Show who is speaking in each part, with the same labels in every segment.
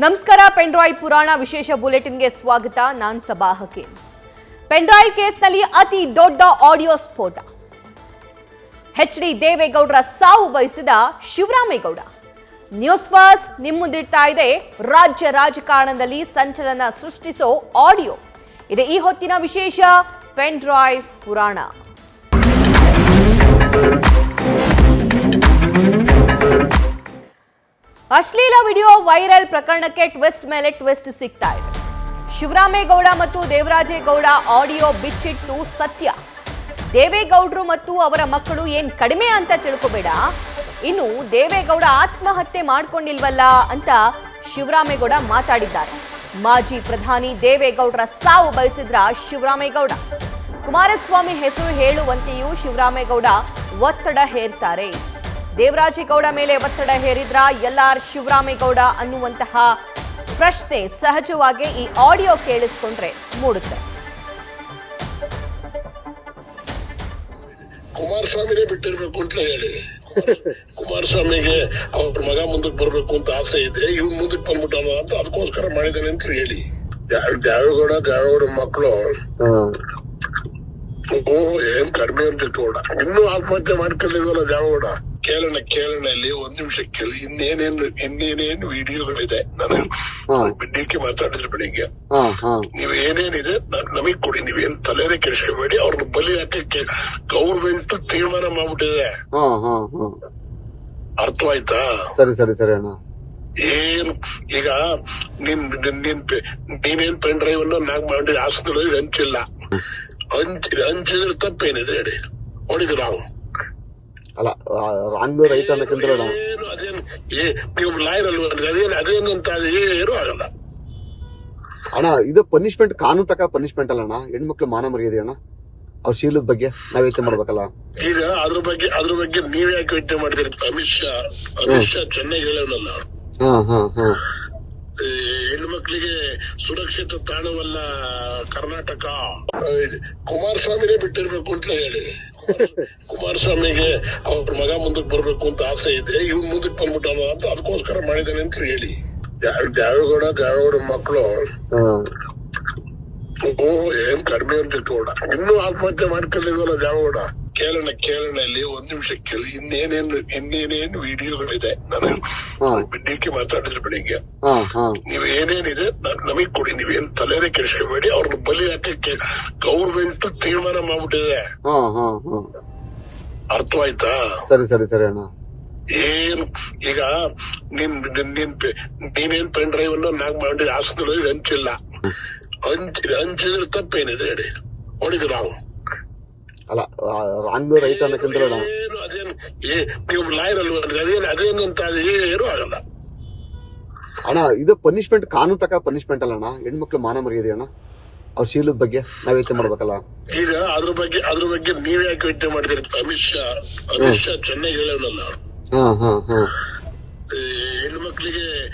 Speaker 1: ನಮಸ್ಕಾರ. ಪೆನ್ಡ್ರೈವ್ ಪುರಾಣ ವಿಶೇಷ ಬುಲೆಟಿನ್ಗೆ ಸ್ವಾಗತ. ನಾನ್ ಸಬಾ ಹಕೀಂ. ಪೆನ್ಡ್ರೈವ್ ಕೇಸ್ನಲ್ಲಿ ಅತಿ ದೊಡ್ಡ ಆಡಿಯೋ ಸ್ಫೋಟ. ಎಚ್.ಡಿ. ದೇವೇಗೌಡರ ಸಾವು ಬಯಸಿದ ಶಿವರಾಮೇಗೌಡ. ನ್ಯೂಸ್ ಫಸ್ಟ್ ನಿಮ್ಮ ಮುಂದಿಡ್ತಾ ಇದೆ. ರಾಜ್ಯ ರಾಜಕಾರಣದಲ್ಲಿ ಸಂಚಲನ ಸೃಷ್ಟಿಸೋ ಆಡಿಯೋ ಇದೆ ಈ ಹೊತ್ತಿನ ವಿಶೇಷ ಪೆನ್ಡ್ರೈವ್ ಪುರಾಣ. ಅಶ್ಲೀಲ ವಿಡಿಯೋ ವೈರಲ್ ಪ್ರಕರಣಕ್ಕೆ ಟ್ವಿಸ್ಟ್ ಮೇಲೆ ಟ್ವಿಸ್ಟ್ ಸಿಗ್ತಾ ಇದೆ. ಶಿವರಾಮೇಗೌಡ ಮತ್ತು ದೇವರಾಜೇಗೌಡ ಆಡಿಯೋ ಬಿಚ್ಚಿಟ್ಟು ಸತ್ಯ. ದೇವೇಗೌಡರು ಮತ್ತು ಅವರ ಮಕ್ಕಳು ಏನ್ ಕಡಿಮೆ ಅಂತ ತಿಳ್ಕೊಬೇಡ. ಇನ್ನು ದೇವೇಗೌಡ ಆತ್ಮಹತ್ಯೆ ಮಾಡ್ಕೊಂಡಿಲ್ವಲ್ಲ ಅಂತ ಶಿವರಾಮೇಗೌಡ ಮಾತಾಡಿದ್ದಾರೆ. ಮಾಜಿ ಪ್ರಧಾನಿ ದೇವೇಗೌಡರ ಸಾವು ಬಯಸಿದ್ರ ಶಿವರಾಮೇಗೌಡ. ಕುಮಾರಸ್ವಾಮಿ ಹೆಸರು ಹೇಳುವಂತೆಯೂ ಶಿವರಾಮೇಗೌಡ ಒತ್ತಡ ಹೇರ್ತಾರೆ. ದೇವರಾಜೇಗೌಡ ಮೇಲೆ ಒತ್ತಡ ಹೇರಿದ್ರ ಎಲ್ಆರ್ ಶಿವರಾಮೇಗೌಡ ಅನ್ನುವಂತಹ ಪ್ರಶ್ನೆ ಸಹಜವಾಗಿ ಈ ಆಡಿಯೋ ಕೇಳಿಸ್ಕೊಂಡ್ರೆ ಮೂಡುತ್ತೆ.
Speaker 2: ಕುಮಾರಸ್ವಾಮಿನೇ ಬಿಟ್ಟಿರ್ಬೇಕು ಅಂತ ಹೇಳಿ, ಕುಮಾರಸ್ವಾಮಿಗೆ ಅವ್ರ ಮಗ ಮುಂದಕ್ಕೆ ಬರ್ಬೇಕು ಅಂತ ಆಸೆ ಇದೆ, ಇವ್ ಮುಂದಕ್ಕೆ ಬಂದ್ಬಿಟ್ಟಾನ ಅಂತ ಅದಕ್ಕೋಸ್ಕರ ಮಾಡಿದಾನೆ ಅಂತ ಹೇಳಿ. ದೇವೇಗೌಡ ಮಕ್ಕಳು ಏನ್ ಕಡಿಮೆ ಅಂತ ಇಟ್ಕೊಂಡ, ಇನ್ನೂ ಆತ್ಮಹತ್ಯೆ ಮಾಡ್ಕೊಂಡಿದ್ವಲ್ಲ ದೇವೇಗೌಡ. ಕೇಳೋಣ ಇಲ್ಲಿ ಒಂದ್ ನಿಮಿಷ ಕೇಳಿ. ಇನ್ನೇನೇನು ವಿಡಿಯೋಗಳಿದೆ. ನಾನು ಡಿಕೆ ಮಾತಾಡಿದ್ರೆ ಬೆಳಿಗ್ಗೆ, ನೀವ್ ಏನೇನಿದೆ ನಮಗ್ ಕೊಡಿ, ನೀವೇನ್ ತಲೆನೇ ಕೆಡಿಸ್ಕೋಬೇಡಿ. ಅವ್ರನ್ನ ಬಲಿ ಹಾಕಕ್ಕೆ ಗೌರ್ಮೆಂಟ್ ತೀರ್ಮಾನ ಮಾಡ್ಬಿಟ್ಟಿದೆ. ಅರ್ಥವಾಯ್ತಾ? ಸರಿ ಅಣ್ಣ. ಏನ್ ಈಗ ನೀನೇನ್ ಪೆನ್ ಡ್ರೈವ್ ಅನ್ನು ನಾಕ್ ಮಾಡಿ ಹಾಸ್ಪಿಟಲ್ ಹಂಚಿಲ್ಲ. ಹಂಚಿದ್ರೆ ತಪ್ಪೇನಿದೆ ಹೇಳಿ? ಹೊಡಿದ್ರು ನಾವು
Speaker 3: ಅಲ್ಲ, ರಾಂಗ್ ರೈಟ್ ಅನ್ನಕ್ಕಿಂತ
Speaker 2: ನೀವು ಲಾಯರ್ ಅಲ್ವಾ? ಅದೇನಂತ ಏನು ಆಗಲ್ಲ
Speaker 3: ಅಣ್ಣ. ಇದು ಪನಿಷ್ಮೆಂಟ್, ಕಾನೂನು ಪ್ರಕಾರ ಪನಿಷ್ಮೆಂಟ್ ಅಲ್ಲ ಅಣ್ಣ. ಹೆಣ್ಮಕ್ಳು ಮಾನ ಮರ್ಯಾದೆ ಅಣ್ಣ. ಅವ್ರ ಶೀಲದ ಬಗ್ಗೆ ನಾವ್ ಯೋಚನೆ ಮಾಡ್ಬೇಕಲ್ಲ.
Speaker 2: ಈಗ ಅದ್ರ ಬಗ್ಗೆ ನೀವ್ ಯಾಕೆ ಯೋಚನೆ ಮಾಡಿದ್ರಿ? ಅಮಿತ್ ಶಾ ಚೆನ್ನಾಗಿ ಹೇಳೋಣಲ್ಲ, ಹೆಣ್ಮಕ್ಳಿಗೆ ಸುರಕ್ಷಿತ ತಾಣವಲ್ಲ ಕರ್ನಾಟಕ. ಕುಮಾರಸ್ವಾಮಿನೇ ಬಿಟ್ಟಿರ್ಬೇಕು ಅಂತ ಹೇಳಿ. ಕುಮಾರಸ್ವಾಮಿಗೆ ಅವ್ರ ಮಗ ಮುಂದಕ್ಕೆ ಬರ್ಬೇಕು ಅಂತ ಆಸೆ ಇದೆ, ಇವ್ ಮುಂದಕ್ಕೆ ಬಂದ್ಬಿಟ್ಟಾನ ಅಂತ ಅದಕ್ಕೋಸ್ಕರ ಮಾಡಿದಾನೆ ಅಂತ ಹೇಳಿ. ದೇವೇಗೌಡ ಮಕ್ಕಳು ಏನ್ ಕಡಿಮೆ ಅಂತ ಇಟ್ಕೊಂಡ, ಇನ್ನೂ ಆತ್ಮಹತ್ಯೆ ಮಾಡ್ಕೊಂಡಿದ್ವಲ್ಲ ದೇವೇಗೌಡ. ಕೇಳೋಣ ಇಲ್ಲಿ ಒಂದ್ ನಿಮಿಷ ಕೇಳಿ. ಇನ್ನೇನೇನು ವಿಡಿಯೋಗಳಿದೆ. ನಾನು ಡಿಕೆ ಮಾತಾಡಿದ್ರೆ ಬೆಳಿಗ್ಗೆ, ನೀವ್ ಏನೇನಿದೆ ನಮಗ್ ಕೊಡಿ, ನೀವೇನ್ ತಲೆನೇ ಕೆಡಿಸ್ಕೋಬೇಡಿ. ಅವ್ರನ್ನ ಬಲಿ ಹಾಕಕ್ಕೆ ಗೌರ್ಮೆಂಟ್ ತೀರ್ಮಾನ ಮಾಡ್ಬಿಟ್ಟಿದೆ. ಅರ್ಥವಾಯ್ತಾ?
Speaker 3: ಸರಿ ಅಣ್ಣ.
Speaker 2: ಏನ್ ಈಗ ನೀನೇನ್ ಪೆನ್ ಡ್ರೈವ್ ಅನ್ನು ನಾಕ್ ಮಾಡಿ ಹಾಸ್ಪಿಟಲ್ ಹಂಚಿಲ್ಲ. ಹಂಚಿದ್ರೆ ತಪ್ಪೇನಿದೆ ಹೇಳಿ? ಹೊಡಿದ್ರು ನಾವು
Speaker 3: ಅಲ್ಲ, ರಾಂಗ್ ರೈಟ್ ಅನ್ನಕ್ಕಿಂತ
Speaker 2: ನೀವು ಲಾಯರ್ ಅಲ್ವಾ? ಅದೇನಂತ ಏನು ಆಗಲ್ಲ
Speaker 3: ಅಣ್ಣ. ಇದು ಪನಿಷ್ಮೆಂಟ್, ಕಾನೂನು ಪ್ರಕಾರ ಪನಿಷ್ಮೆಂಟ್ ಅಲ್ಲ ಅಣ್ಣ. ಹೆಣ್ಮಕ್ಳು ಮಾನ ಮರ್ಯಾದೆ ಅಣ್ಣ. ಅವ್ರ ಶೀಲದ ಬಗ್ಗೆ ನಾವ್ ಯೋಚನೆ ಮಾಡ್ಬೇಕಲ್ಲ.
Speaker 2: ಈಗ ಅದ್ರ ಬಗ್ಗೆ ನೀವ್ ಯಾಕೆ ಯೋಚನೆ ಮಾಡಿದ್ರಿ? ಅಮಿತ್ ಶಾ ಚೆನ್ನಾಗಿ ಹೇಳೋಣಲ್ಲ, ಹೆಣ್ಮಕ್ಳಿಗೆ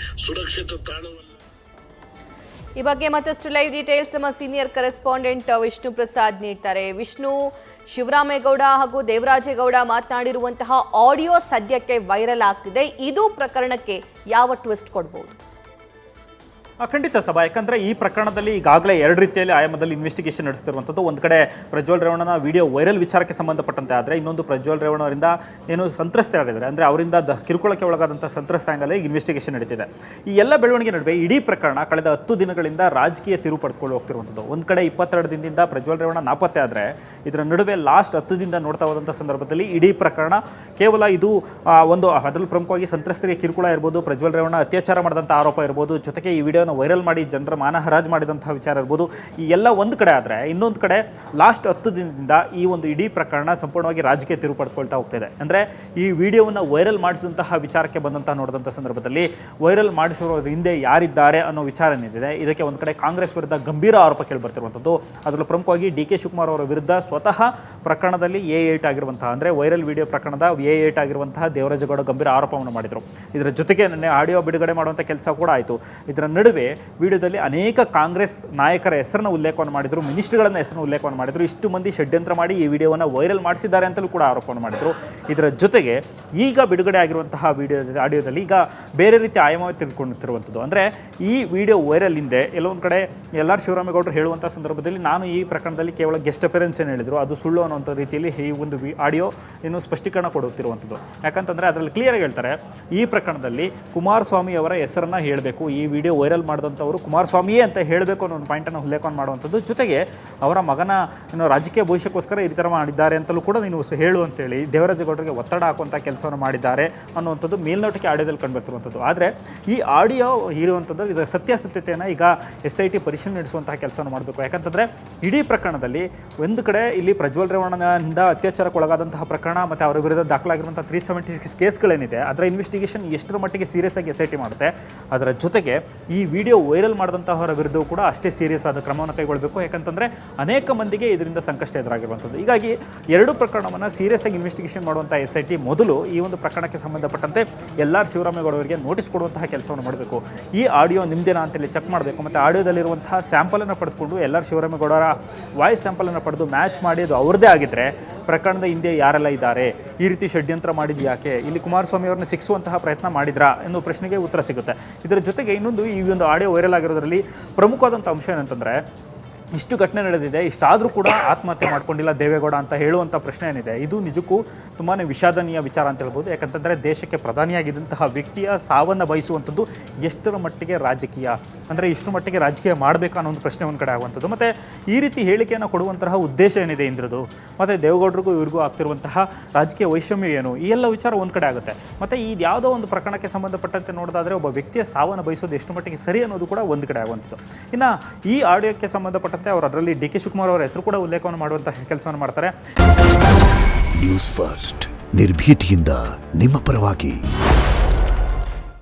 Speaker 2: ಸುರಕ್ಷಿತ ತಾಣವಲ್ಲ.
Speaker 1: ಈ ಬಗ್ಗೆ ಮತ್ತಷ್ಟು ಲೈವ್ ಡೀಟೇಲ್ಸ್ ನಮ್ಮ ಸೀನಿಯರ್ ಕರೆಸ್ಪಾಂಡೆಂಟ್ ವಿಷ್ಣು ಪ್ರಸಾದ್ ನೀಡ್ತಾರೆ. ವಿಷ್ಣು, ಶಿವರಾಮೇಗೌಡ ಹಾಗೂ ದೇವರಾಜೇಗೌಡ ಮಾತನಾಡಿರುವಂತಹ ಆಡಿಯೋ ಸದ್ಯಕ್ಕೆ ವೈರಲ್ ಆಗ್ತಿದೆ. ಇದು ಪ್ರಕರಣಕ್ಕೆ ಯಾವ ಟ್ವಿಸ್ಟ್ ಕೊಡಬಹುದು?
Speaker 4: ಖಂಡಿತ ಸಭಾ, ಯಾಕಂದರೆ ಈ ಪ್ರಕರಣದಲ್ಲಿ ಈಗಾಗಲೇ ಎರಡು ರೀತಿಯಲ್ಲಿ ಆಯಾಮದಲ್ಲಿ ಇನ್ವೆಸ್ಟಿಗೇಷನ್ ನಡೆಸ್ತಿರುವಂಥದ್ದು. ಒಂದು ಕಡೆ ಪ್ರಜ್ವಲ್ ರೇವಣ್ಣನ ವಿಡಿಯೋ ವೈರಲ್ ವಿಚಾರಕ್ಕೆ ಸಂಬಂಧಪಟ್ಟಂತೆ ಆದರೆ, ಇನ್ನೊಂದು ಪ್ರಜ್ವಲ್ ರೇವಣ್ಣವರಿಂದ ಏನು ಸಂತ್ರಸ್ತರಾಗಿದ್ದಾರೆ, ಅಂದರೆ ಅವರಿಂದ ಕಿರುಕುಳಕ್ಕೆ ಒಳಗಾದಂಥ ಸಂತ್ರಸ್ತಾಂಗಲೇ ಇನ್ವೆಸ್ಟಿಗೇಷನ್ ನಡೀತಿದೆ. ಈ ಎಲ್ಲ ಬೆಳವಣಿಗೆ ನಡುವೆ ಇಡೀ ಪ್ರಕರಣ ಕಳೆದ 10 ದಿನಗಳಿಂದ ರಾಜಕೀಯ ತಿರುವು ಪಡೆದುಕೊಂಡು ಹೋಗ್ತಿರುವಂಥದ್ದು. ಒಂದು ಕಡೆ 22 ದಿನದಿಂದ ಪ್ರಜ್ವಲ್ ರೇವಣ್ಣ ನಾಪತ್ತೆ ಆದರೆ, ಇದರ ನಡುವೆ ಲಾಸ್ಟ್ 10 ದಿನದಿಂದ ನೋಡ್ತಾ ಹೋದಂಥ ಸಂದರ್ಭದಲ್ಲಿ ಇಡೀ ಪ್ರಕರಣ ಕೇವಲ ಇದು ಒಂದು ಅದರಲ್ಲಿ ಪ್ರಮುಖವಾಗಿ ಸಂತ್ರಸ್ತರಿಗೆ ಕಿರುಕುಳ ಇರ್ಬೋದು, ಪ್ರಜ್ವಲ್ ರೇವಣ್ಣ ಅತ್ಯಾಚಾರ ಮಾಡಿದಂಥ ಆರೋಪ ಇರ್ಬೋದು, ಜೊತೆಗೆ ಈ ವಿಡಿಯೋನ ವೈರಲ್ ಮಾಡಿ ಜನರ ಮಾನ ಹರಾಜು ಮಾಡಿದಂತಹ ವಿಚಾರ ಇರ್ಬೋದು. ಈ ಎಲ್ಲ ಒಂದು ಕಡೆ ಆದರೆ, ಇನ್ನೊಂದು ಕಡೆ ಲಾಸ್ಟ್ 10 ದಿನದಿಂದ ಈ ಒಂದು ಇಡೀ ಪ್ರಕರಣ ಸಂಪೂರ್ಣವಾಗಿ ರಾಜಕೀಯ ತಿರುವು ಪಡ್ಕೊಳ್ತಾ ಹೋಗ್ತಿದೆ. ಅಂದರೆ ಈ ವಿಡಿಯೋವನ್ನು ವೈರಲ್ ಮಾಡಿಸಿದಂತಹ ವಿಚಾರಕ್ಕೆ ನೋಡಿದಂಥ ಸಂದರ್ಭದಲ್ಲಿ ವೈರಲ್ ಮಾಡಿಸಿರೋದ್ರ ಹಿಂದೆ ಯಾರಿದ್ದಾರೆ ಅನ್ನೋ ವಿಚಾರ ಏನಿದೆ, ಇದಕ್ಕೆ ಒಂದು ಕಡೆ ಕಾಂಗ್ರೆಸ್ ವಿರುದ್ಧ ಗಂಭೀರ ಆರೋಪ ಕೇಳಿಬರ್ತಿರುವಂಥದ್ದು. ಅದರಲ್ಲೂ ಪ್ರಮುಖವಾಗಿ ಡಿ.ಕೆ. ಶಿವಕುಮಾರ್ ಅವರ ವಿರುದ್ಧ ಸ್ವತಃ ಪ್ರಕರಣದಲ್ಲಿ A8 ಆಗಿರುವಂತಹ, ಅಂದರೆ ವೈರಲ್ ವಿಡಿಯೋ ಪ್ರಕರಣದ A8 ಆಗಿರುವಂತಹ ದೇವರಾಜೇಗೌಡ ಗಂಭೀರ ಆರೋಪವನ್ನು ಮಾಡಿದರು. ಇದರ ಜೊತೆಗೆ ನಿನ್ನೆ ಆಡಿಯೋ ಬಿಡುಗಡೆ ಮಾಡುವಂಥ ಕೆಲಸ ಕೂಡ ಆಯಿತು. ಇದರ ನಡುವೆ ನಡುವೆ ವಿಡಿಯೋದಲ್ಲಿ ಅನೇಕ ಕಾಂಗ್ರೆಸ್ ನಾಯಕರ ಹೆಸರನ್ನು ಉಲ್ಲೇಖವನ್ನು ಮಾಡಿದರು, ಮಿನಿಸ್ಟ್ರಿಗಳನ್ನು ಹೆಸರನ್ನು ಉಲ್ಲೇಖವನ್ನು ಮಾಡಿದರು. ಇಷ್ಟು ಮಂದಿ ಷಡ್ಯಂತ್ರ ಮಾಡಿ ಈ ವಿಡಿಯೋವನ್ನು ವೈರಲ್ ಮಾಡಿಸಿದ್ದಾರೆ ಅಂತಲೂ ಕೂಡ ಆರೋಪವನ್ನು ಮಾಡಿದರು. ಇದರ ಜೊತೆಗೆ ಈಗ ಬಿಡುಗಡೆ ಆಗಿರುವಂತಹ ಆಡಿಯೋದಲ್ಲಿ ಈಗ ಬೇರೆ ರೀತಿ ಆಯಾಮ ತಿಳ್ಕೊಳ್ತಿರುವಂಥದ್ದು. ಅಂದರೆ ಈ ವಿಡಿಯೋ ವೈರಲ್ ಹಿಂದೆ ಎಲ್ಲೊಂದು ಕಡೆ ಶಿವರಾಮೇಗೌಡರು ಹೇಳುವಂಥ ಸಂದರ್ಭದಲ್ಲಿ ನಾನು ಈ ಪ್ರಕರಣದಲ್ಲಿ ಕೇವಲ ಗೆಸ್ಟ್ ಅಪಿಯರೆನ್ಸ್ ಏನು ಹೇಳಿದರು ಅದು ಸುಳ್ಳು ಅನ್ನೋಂಥ ರೀತಿಯಲ್ಲಿ ಈ ಒಂದು ಆಡಿಯೋ ಇನ್ನೂ ಸ್ಪಷ್ಟೀಕರಣ ಕೊಡುತ್ತಿರುವಂಥದ್ದು. ಯಾಕಂತಂದರೆ ಅದರಲ್ಲಿ ಕ್ಲಿಯರಾಗಿ ಹೇಳ್ತಾರೆ, ಈ ಪ್ರಕರಣದಲ್ಲಿ ಕುಮಾರಸ್ವಾಮಿ ಅವರ ಹೆಸರನ್ನು ಹೇಳಬೇಕು, ಈ ವಿಡಿಯೋ ವೈರಲ್ ಮಾಡಿದಂಥವರು ಕುಮಾರಸ್ವಾಮಿಯೇ ಅಂತ ಹೇಳಬೇಕು ಅನ್ನೋ ಒಂದು ಪಾಯಿಂಟನ್ನು ಉಲ್ಲೇಖ ಮಾಡುವಂಥದ್ದು. ಜೊತೆಗೆ ಅವರ ಮಗನ ರಾಜಕೀಯ ಭವಿಷ್ಯಕ್ಕೋಸ್ಕರ ಈ ಥರ ಮಾಡಿದ್ದಾರೆ ಅಂತಲೂ ಕೂಡ ನೀನು ಹೇಳು ಅಂತೇಳಿ ದೇವರಾಜೇಗೌಡರಿಗೆ ಒತ್ತಡ ಹಾಕುವಂಥ ಕೆಲಸವನ್ನು ಮಾಡಿದ್ದಾರೆ ಅನ್ನುವಂಥದ್ದು ಮೇಲ್ನೋಟಕ್ಕೆ ಆಡಿಯೋದಲ್ಲಿ ಕಂಡುಬರ್ತಿರುವಂಥದ್ದು. ಆದರೆ ಈ ಆಡಿಯೋ ಇರುವಂಥದ್ದು ಇದರ ಸತ್ಯಾಸತ್ಯತೆಯನ್ನು ಈಗ SIT ಪರಿಶೀಲನೆ ನಡೆಸುವಂತಹ ಕೆಲಸವನ್ನು ಮಾಡಬೇಕು. ಯಾಕಂತಂದರೆ ಇಡೀ ಪ್ರಕರಣದಲ್ಲಿ ಒಂದು ಕಡೆ ಇಲ್ಲಿ ಪ್ರಜ್ವಲ್ ರೇವಣ್ಣನಿಂದ ಅತ್ಯಾಚಾರಕ್ಕೊಳಗಾದಂತಹ ಪ್ರಕರಣ ಮತ್ತು ಅವರ ವಿರುದ್ಧ ದಾಖಲಾಗಿರುವಂಥ 376 ಕೇಸ್ಗಳೇನಿದೆ ಅದರ ಇನ್ವೆಸ್ಟಿಗೇಷನ್ ಎಷ್ಟರ ಮಟ್ಟಿಗೆ ಸೀರಿಯಸ್ ಆಗಿ SIT ಮಾಡುತ್ತೆ, ಅದರ ಜೊತೆಗೆ ಈ ವಿಡಿಯೋ ವೈರಲ್ ಮಾಡಿದಂತಹವರ ವಿರುದ್ಧವೂ ಕೂಡ ಅಷ್ಟೇ ಸೀರಿಯಸ್ ಆದ ಕ್ರಮವನ್ನು ಕೈಗೊಳ್ಳಬೇಕು. ಯಾಕಂತಂದರೆ ಅನೇಕ ಮಂದಿಗೆ ಇದರಿಂದ ಸಂಕಷ್ಟ ಎದುರಾಗಿರುವಂಥದ್ದು. ಹೀಗಾಗಿ ಎರಡು ಪ್ರಕರಣವನ್ನು ಸೀರಿಯಸ್ ಆಗಿ ಇನ್ವೆಸ್ಟಿಗೇಷನ್ ಮಾಡುವಂಥ SIT ಮೊದಲು ಈ ಒಂದು ಪ್ರಕರಣಕ್ಕೆ ಸಂಬಂಧಪಟ್ಟಂತೆ ಶಿವರಾಮೇಗೌಡರಿಗೆ ನೋಟಿಸ್ ಕೊಡುವಂತಹ ಕೆಲಸವನ್ನು ಮಾಡಬೇಕು. ಈ ಆಡಿಯೋ ನಿಮ್ಮದೇನಾ ಅಂತೇಳಿ ಚೆಕ್ ಮಾಡಬೇಕು. ಮತ್ತು ಆಡಿಯೋದಲ್ಲಿರುವಂತಹ ಸ್ಯಾಂಪಲನ್ನು ಪಡೆದುಕೊಂಡು ಶಿವರಾಮೇಗೌಡರ ವಾಯ್ಸ್ ಸ್ಯಾಂಪಲನ್ನು ಪಡೆದು ಮ್ಯಾಚ್ ಮಾಡಿ ಅದು ಅವ್ರದ್ದೇ ಆಗಿದ್ದರೆ ಪ್ರಕರಣದ ಹಿಂದೆ ಯಾರೆಲ್ಲ ಇದ್ದಾರೆ, ಈ ರೀತಿ ಷಡ್ಯಂತ್ರ ಮಾಡಿದ್ದು ಯಾಕೆ, ಇಲ್ಲಿ ಕುಮಾರಸ್ವಾಮಿ ಅವ್ರನ್ನ ಶಿಕ್ಷುವಂತಹ ಪ್ರಯತ್ನ ಮಾಡಿದ್ರಾ ಎನ್ನುವ ಪ್ರಶ್ನೆಗೆ ಉತ್ತರ ಸಿಗುತ್ತೆ. ಇದರ ಜೊತೆಗೆ ಇನ್ನೊಂದು ಈ ಒಂದು ಆಡಿಯೋ ವೈರಲ್ ಆಗಿರೋದ್ರಲ್ಲಿ ಪ್ರಮುಖವಾದಂಥ ಅಂಶ ಏನಂತಂದರೆ ಇಷ್ಟು ಘಟನೆ ನಡೆದಿದೆ, ಇಷ್ಟಾದರೂ ಕೂಡ ಆತ್ಮಹತ್ಯೆ ಮಾಡ್ಕೊಂಡಿಲ್ಲ ದೇವೇಗೌಡ ಅಂತ ಹೇಳುವಂಥ ಪ್ರಶ್ನೆ ಏನಿದೆ ಇದು ನಿಜಕ್ಕೂ ತುಂಬಾ ವಿಷಾದನೀಯ ವಿಚಾರ ಅಂತ ಹೇಳ್ಬೋದು. ಯಾಕಂತಂದರೆ ದೇಶಕ್ಕೆ ಪ್ರಧಾನಿಯಾಗಿದ್ದಂತಹ ವ್ಯಕ್ತಿಯ ಸಾವನ್ನು ಬಯಸುವಂಥದ್ದು ಎಷ್ಟರ ಮಟ್ಟಿಗೆ ರಾಜಕೀಯ, ಅಂದರೆ ಇಷ್ಟು ಮಟ್ಟಿಗೆ ರಾಜಕೀಯ ಮಾಡಬೇಕಾ ಅನ್ನೋ ಒಂದು ಪ್ರಶ್ನೆ ಒಂದು ಕಡೆ ಆಗುವಂಥದ್ದು. ಮತ್ತು ಈ ರೀತಿ ಹೇಳಿಕೆಯನ್ನು ಕೊಡುವಂತಹ ಉದ್ದೇಶ ಏನಿದೆ ಇಂದ್ರದು, ಮತ್ತು ದೇವೇಗೌಡರಿಗೂ ಇವ್ರಿಗೂ ಆಗ್ತಿರುವಂತಹ ರಾಜಕೀಯ ವೈಷಮ್ಯ ಏನು, ಈ ಎಲ್ಲ ವಿಚಾರ ಒಂದು ಕಡೆ ಆಗುತ್ತೆ. ಮತ್ತು ಈ ಯಾವುದೋ ಒಂದು ಪ್ರಕರಣಕ್ಕೆ ಸಂಬಂಧಪಟ್ಟಂತೆ ನೋಡೋದಾದರೆ ಒಬ್ಬ ವ್ಯಕ್ತಿಯ ಸಾವನ್ನು ಬಯಸೋದು ಎಷ್ಟು ಮಟ್ಟಿಗೆ ಸರಿ ಅನ್ನೋದು ಕೂಡ ಒಂದು ಕಡೆ ಆಗುವಂಥದ್ದು. ಇನ್ನು ಈ ಆಡಿಯೋಕ್ಕೆ ಸಂಬಂಧಪಟ್ಟಂತೆ ಅವರು ಅದರಲ್ಲಿ DK ಶಿವಕುಮಾರ್ ಅವರ ಹೆಸರು ಕೂಡ ಉಲ್ಲೇಖವನ್ನು ಮಾಡುವಂತಹ ಕೆಲಸವನ್ನು ಮಾಡ್ತಾರೆ.
Speaker 5: ನ್ಯೂಸ್ ಫಸ್ಟ್ ನಿರ್ಭೀತಿಯಿಂದ ನಿಮ್ಮ ಪರವಾಗಿ.